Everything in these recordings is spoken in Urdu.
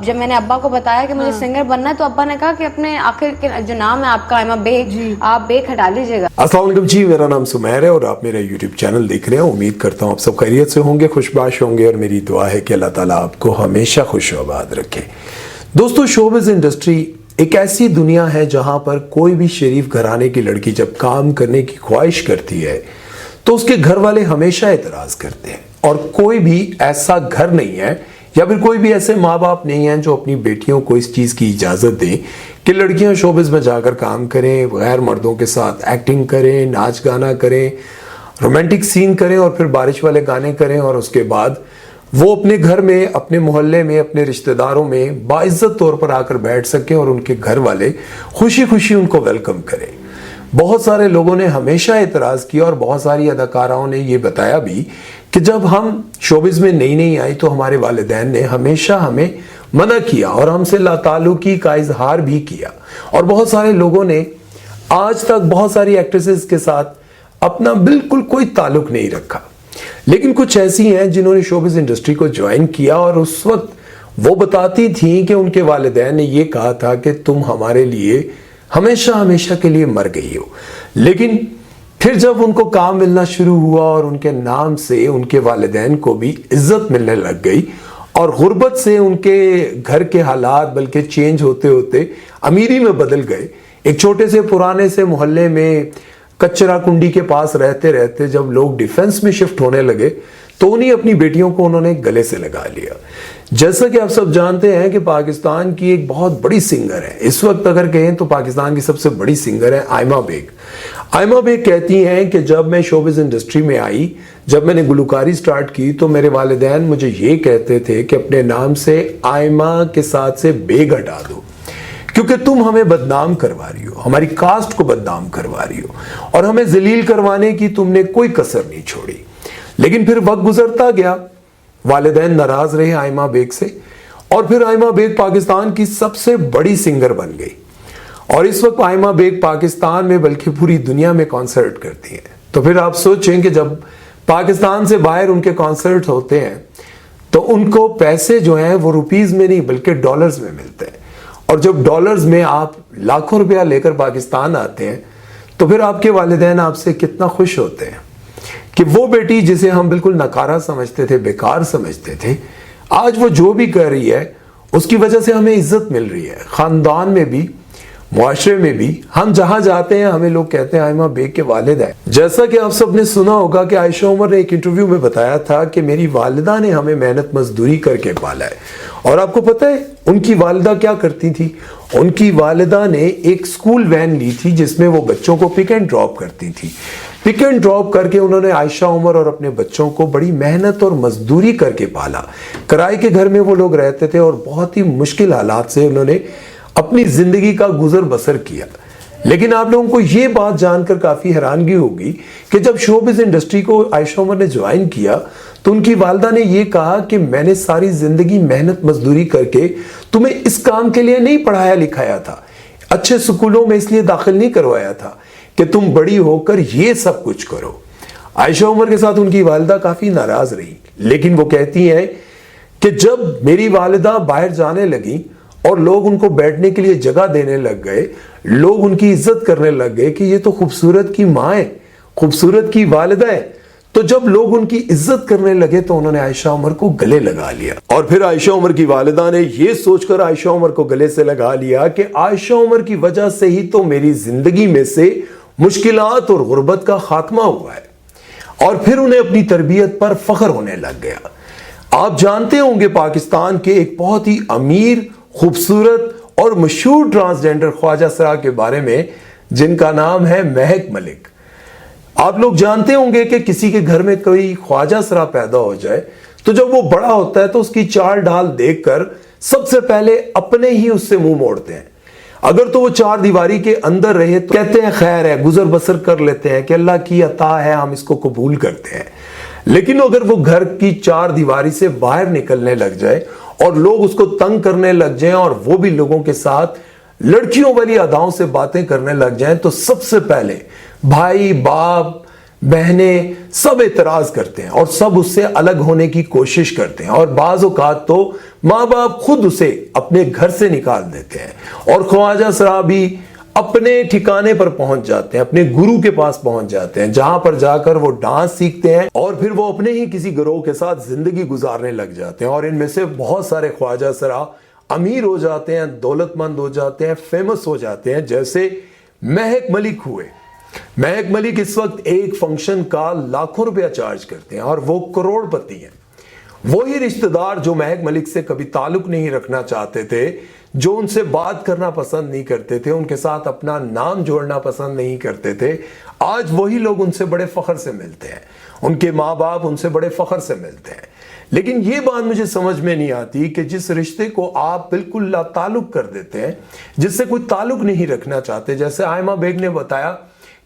جب میں نے ابا کو بتایا کہ مجھے سنگر بننا ہے تو ابا نے کہا کہ اپنے آخر کے جو نام ہے آپ کا آئمہ بیگ، آپ بیگ ہٹا لیجیے گا۔ السلام علیکم جی، میرا نام سمیر ہے اور آپ میرا یوٹیوب چینل دیکھ رہے ہیں۔ امید کرتا ہوں آپ سب خیریت سے ہوں گے، خوش باش ہوں گے، اور میری دعا ہے کہ اللہ تعالیٰ آپ کو ہمیشہ خوش و آباد رکھے۔ دوستو، شوبز انڈسٹری ایک ایسی دنیا ہے جہاں پر کوئی بھی شریف گھرانے کی لڑکی جب کام کرنے کی خواہش کرتی ہے تو اس کے گھر والے ہمیشہ اعتراض کرتے ہیں، اور کوئی بھی ایسا گھر نہیں ہے یا پھر کوئی بھی ایسے ماں باپ نہیں ہیں جو اپنی بیٹیوں کو اس چیز کی اجازت دیں کہ لڑکیاں شوبز میں جا کر کام کریں، غیر مردوں کے ساتھ ایکٹنگ کریں، ناچ گانا کریں، رومانٹک سین کریں اور پھر بارش والے گانے کریں، اور اس کے بعد وہ اپنے گھر میں، اپنے محلے میں، اپنے رشتہ داروں میں باعزت طور پر آ کر بیٹھ سکیں اور ان کے گھر والے خوشی خوشی ان کو ویلکم کریں۔ بہت سارے لوگوں نے ہمیشہ اعتراض کیا اور بہت ساری اداکاراؤں نے یہ بتایا بھی کہ جب ہم شوبز میں نئی آئی تو ہمارے والدین نے ہمیشہ ہمیں منع کیا اور ہم سے لاتعلقی کا اظہار بھی کیا، اور بہت سارے لوگوں نے آج تک بہت ساری ایکٹریسز کے ساتھ اپنا بالکل کوئی تعلق نہیں رکھا، لیکن کچھ ایسی ہیں جنہوں نے شوبز انڈسٹری کو جوائن کیا اور اس وقت وہ بتاتی تھیں کہ ان کے والدین نے یہ کہا تھا کہ تم ہمارے لیے ہمیشہ کے لیے مر گئی ہو، لیکن پھر جب ان کو کام ملنا شروع ہوا اور ان کے نام سے ان کے والدین کو بھی عزت ملنے لگ گئی، اور غربت سے ان کے گھر کے حالات بلکہ چینج ہوتے ہوتے امیری میں بدل گئے۔ ایک چھوٹے سے پرانے سے محلے میں کچرا کنڈی کے پاس رہتے رہتے جب لوگ ڈیفنس میں شفٹ ہونے لگے تو انہیں اپنی بیٹیوں کو انہوں نے گلے سے لگا لیا۔ جیسا کہ آپ سب جانتے ہیں کہ پاکستان کی ایک بہت بڑی سنگر ہے، اس وقت اگر کہیں تو پاکستان کی سب سے بڑی سنگر ہے آئمہ بیگ۔ آئمہ بیگ کہتی ہیں کہ جب میں شوبز انڈسٹری میں آئی، جب میں نے گلوکاری سٹارٹ کی تو میرے والدین مجھے یہ کہتے تھے کہ اپنے نام سے آئمہ کے ساتھ سے بیگ ہٹا دو، کیونکہ تم ہمیں بدنام کروا رہی ہو، ہماری کاسٹ کو بدنام کروا رہی ہو، اور ہمیں ذلیل کروانے کی تم نے کوئی کسر نہیں چھوڑی۔ لیکن پھر وقت گزرتا گیا، والدین ناراض رہے آئمہ بیگ سے، اور پھر آئمہ بیگ پاکستان کی سب سے بڑی سنگر بن گئی، اور اس وقت آئمہ بیگ پاکستان میں بلکہ پوری دنیا میں کانسرٹ کرتی ہیں۔ تو پھر آپ سوچیں کہ جب پاکستان سے باہر ان کے کانسرٹ ہوتے ہیں تو ان کو پیسے جو ہیں وہ روپیز میں نہیں بلکہ ڈالرز میں ملتے ہیں، اور جب ڈالرز میں آپ لاکھوں روپیہ لے کر پاکستان آتے ہیں تو پھر آپ کے والدین آپ سے کتنا خوش ہوتے ہیں کہ وہ بیٹی جسے ہم بالکل ناکارہ سمجھتے تھے، بیکار سمجھتے تھے، آج وہ جو بھی کر رہی ہے اس کی وجہ سے ہمیں عزت مل رہی ہے، خاندان میں بھی، معاشرے میں بھی۔ ہم جہاں جاتے ہیں ہمیں لوگ کہتے ہیں آئمہ بیگ کے والد ہیں۔ جیسا کہ آپ سب نے سنا ہوگا کہ عائشہ عمر نے ایک انٹرویو میں بتایا تھا کہ میری والدہ نے ہمیں محنت مزدوری کر کے پالا ہے، اور آپ کو پتہ ہے ان کی والدہ کیا کرتی تھی؟ ان کی والدہ نے ایک سکول وین لی تھی جس میں وہ بچوں کو پک اینڈ ڈراپ کرتی تھی۔ پک اینڈ ڈراپ کر کے انہوں نے عائشہ عمر اور اپنے بچوں کو بڑی محنت اور مزدوری کر کے پالا۔ کرائے کے گھر میں وہ لوگ رہتے تھے اور بہت ہی مشکل حالات سے انہوں نے اپنی زندگی کا گزر بسر کیا۔ لیکن آپ لوگوں کو یہ بات جان کر کافی حیرانگی ہوگی کہ جب شوبز انڈسٹری کو عائشہ عمر نے جوائن کیا تو ان کی والدہ نے یہ کہا کہ میں نے ساری زندگی محنت مزدوری کر کے تمہیں اس کام کے لیے نہیں پڑھایا لکھایا تھا، اچھے سکولوں میں اس لیے داخل نہیں کروایا تھا کہ تم بڑی ہو کر یہ سب کچھ کرو۔ عائشہ عمر کے ساتھ ان کی والدہ کافی ناراض رہی، لیکن وہ کہتی ہیں کہ جب میری والدہ باہر جانے لگی اور لوگ ان کو بیٹھنے کے لیے جگہ دینے لگ گئے، لوگ ان کی عزت کرنے لگ گئے کہ یہ تو خوبصورت کی ماں ہے، خوبصورت کی والدہ ہے، تو جب لوگ ان کی عزت کرنے لگے تو انہوں نے عائشہ عمر کو گلے لگا لیا، اور پھر عائشہ عمر کی والدہ نے یہ سوچ کر عائشہ عمر کو گلے سے لگا لیا کہ عائشہ عمر کی وجہ سے ہی تو میری زندگی میں سے مشکلات اور غربت کا خاتمہ ہوا ہے، اور پھر انہیں اپنی تربیت پر فخر ہونے لگ گیا۔ آپ جانتے ہوں گے پاکستان کے ایک بہت ہی امیر، خوبصورت اور مشہور ٹرانسجینڈر خواجہ سرا کے بارے میں جن کا نام ہے مہک ملک۔ آپ لوگ جانتے ہوں گے کہ کسی کے گھر میں کوئی خواجہ سرا پیدا ہو جائے تو جب وہ بڑا ہوتا ہے تو اس کی چال ڈھال دیکھ کر سب سے پہلے اپنے ہی اس سے منہ موڑتے ہیں۔ اگر تو وہ چار دیواری کے اندر رہے تو کہتے ہیں خیر ہے، گزر بسر کر لیتے ہیں کہ اللہ کی عطا ہے، ہم اس کو قبول کرتے ہیں۔ لیکن اگر وہ گھر کی چار دیواری سے باہر نکلنے لگ جائے اور لوگ اس کو تنگ کرنے لگ جائیں اور وہ بھی لوگوں کے ساتھ لڑکیوں والی اداؤں سے باتیں کرنے لگ جائیں تو سب سے پہلے بھائی، باپ، بہنیں سب اعتراض کرتے ہیں اور سب اس سے الگ ہونے کی کوشش کرتے ہیں، اور بعض اوقات تو ماں باپ خود اسے اپنے گھر سے نکال دیتے ہیں، اور خواجہ سرا بھی اپنے ٹھکانے پر پہنچ جاتے ہیں، اپنے گرو کے پاس پہنچ جاتے ہیں، جہاں پر جا کر وہ ڈانس سیکھتے ہیں اور پھر وہ اپنے ہی کسی گروہ کے ساتھ زندگی گزارنے لگ جاتے ہیں۔ اور ان میں سے بہت سارے خواجہ سرا امیر ہو جاتے ہیں، دولت مند ہو جاتے ہیں، فیمس ہو جاتے ہیں، جیسے مہک ملک ہوئے۔ مہک ملک اس وقت ایک فنکشن کا لاکھوں روپیہ چارج کرتے ہیں اور وہ کروڑ پتی ہیں۔ وہی رشتہ دار جو مہک ملک سے کبھی تعلق نہیں رکھنا چاہتے تھے، جو ان سے بات کرنا پسند نہیں کرتے تھے، ان کے ساتھ اپنا نام جوڑنا پسند نہیں کرتے تھے، آج وہی لوگ ان سے بڑے فخر سے ملتے ہیں، ان کے ماں باپ ان سے بڑے فخر سے ملتے ہیں۔ لیکن یہ بات مجھے سمجھ میں نہیں آتی کہ جس رشتے کو آپ بالکل لا تعلق کر دیتے ہیں، جس سے کوئی تعلق نہیں رکھنا چاہتے، جیسے آئمہ بیگ نے بتایا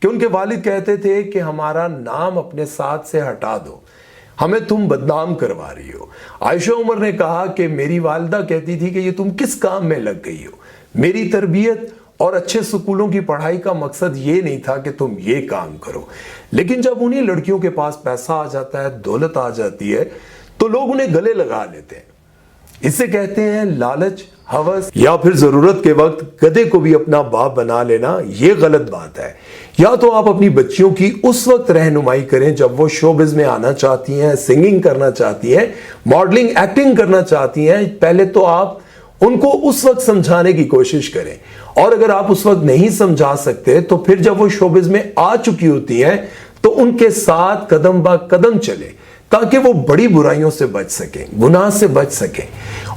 کہ ان کے والد کہتے تھے کہ ہمارا نام اپنے ساتھ سے ہٹا دو، ہمیں تم بدنام کروا رہی ہو۔ عائشہ عمر نے کہا کہ میری والدہ کہتی تھی کہ یہ تم کس کام میں لگ گئی ہو، میری تربیت اور اچھے سکولوں کی پڑھائی کا مقصد یہ نہیں تھا کہ تم یہ کام کرو۔ لیکن جب انہیں لڑکیوں کے پاس پیسہ آ جاتا ہے، دولت آ جاتی ہے، تو لوگ انہیں گلے لگا لیتے ہیں۔ اسے کہتے ہیں لالچ، ہوس، یا پھر ضرورت کے وقت گدھے کو بھی اپنا باپ بنا لینا۔ یہ غلط بات ہے۔ یا تو آپ اپنی بچیوں کی اس وقت رہنمائی کریں جب وہ شوبز میں آنا چاہتی ہیں، سنگنگ کرنا چاہتی ہیں، ماڈلنگ، ایکٹنگ کرنا چاہتی ہیں، پہلے تو آپ ان کو اس وقت سمجھانے کی کوشش کریں، اور اگر آپ اس وقت نہیں سمجھا سکتے تو پھر جب وہ شوبز میں آ چکی ہوتی ہیں تو ان کے ساتھ قدم با قدم چلیں، تاکہ وہ بڑی برائیوں سے بچ سکیں، گناہ سے بچ سکیں۔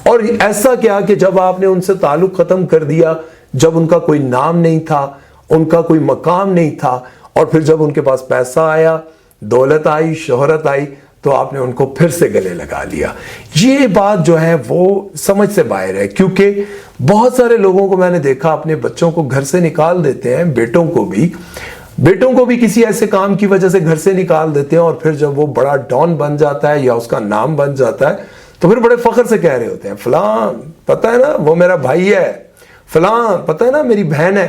اور ایسا کیا کہ جب آپ نے ان سے تعلق ختم کر دیا، جب ان کا کوئی نام نہیں تھا، ان کا کوئی مقام نہیں تھا، اور پھر جب ان کے پاس پیسہ آیا، دولت آئی، شہرت آئی، تو آپ نے ان کو پھر سے گلے لگا لیا۔ یہ بات جو ہے وہ سمجھ سے باہر ہے، کیونکہ بہت سارے لوگوں کو میں نے دیکھا اپنے بچوں کو گھر سے نکال دیتے ہیں، بیٹوں کو بھی کسی ایسے کام کی وجہ سے گھر سے نکال دیتے ہیں، اور پھر جب وہ بڑا ڈان بن جاتا ہے یا اس کا نام بن جاتا ہے تو پھر بڑے فخر سے کہہ رہے ہوتے ہیں، فلاں پتہ ہے نا وہ میرا بھائی ہے، فلاں پتہ ہے نا میری بہن ہے۔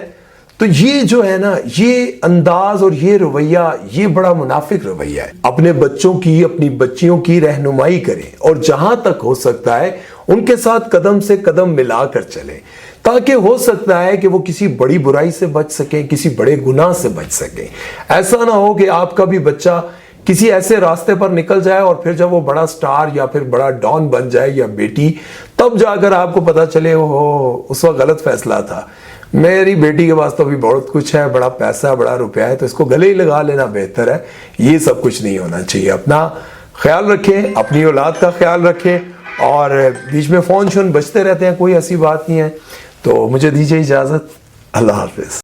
تو یہ جو ہے نا، یہ انداز اور یہ رویہ، یہ بڑا منافق رویہ ہے۔ اپنے بچوں کی، اپنی بچیوں کی رہنمائی کریں، اور جہاں تک ہو سکتا ہے ان کے ساتھ قدم سے قدم ملا کر چلیں، تاکہ ہو سکتا ہے کہ وہ کسی بڑی برائی سے بچ سکیں، کسی بڑے گناہ سے بچ سکیں۔ ایسا نہ ہو کہ آپ کا بھی بچہ کسی ایسے راستے پر نکل جائے اور پھر جب وہ بڑا سٹار یا پھر بڑا ڈان بن جائے، یا بیٹی، تب جا کر آپ کو پتا چلے اس وقت غلط فیصلہ تھا، میری بیٹی کے پاس تو بھی بہت کچھ ہے، بڑا پیسہ، بڑا روپیہ ہے، تو اس کو گلے ہی لگا لینا بہتر ہے۔ یہ سب کچھ نہیں ہونا چاہیے۔ اپنا خیال رکھیں، اپنی اولاد کا خیال رکھیں، اور بیچ میں فون شون بجتے رہتے ہیں، کوئی ایسی بات نہیں ہے۔ تو مجھے دیجیے اجازت، اللہ حافظ۔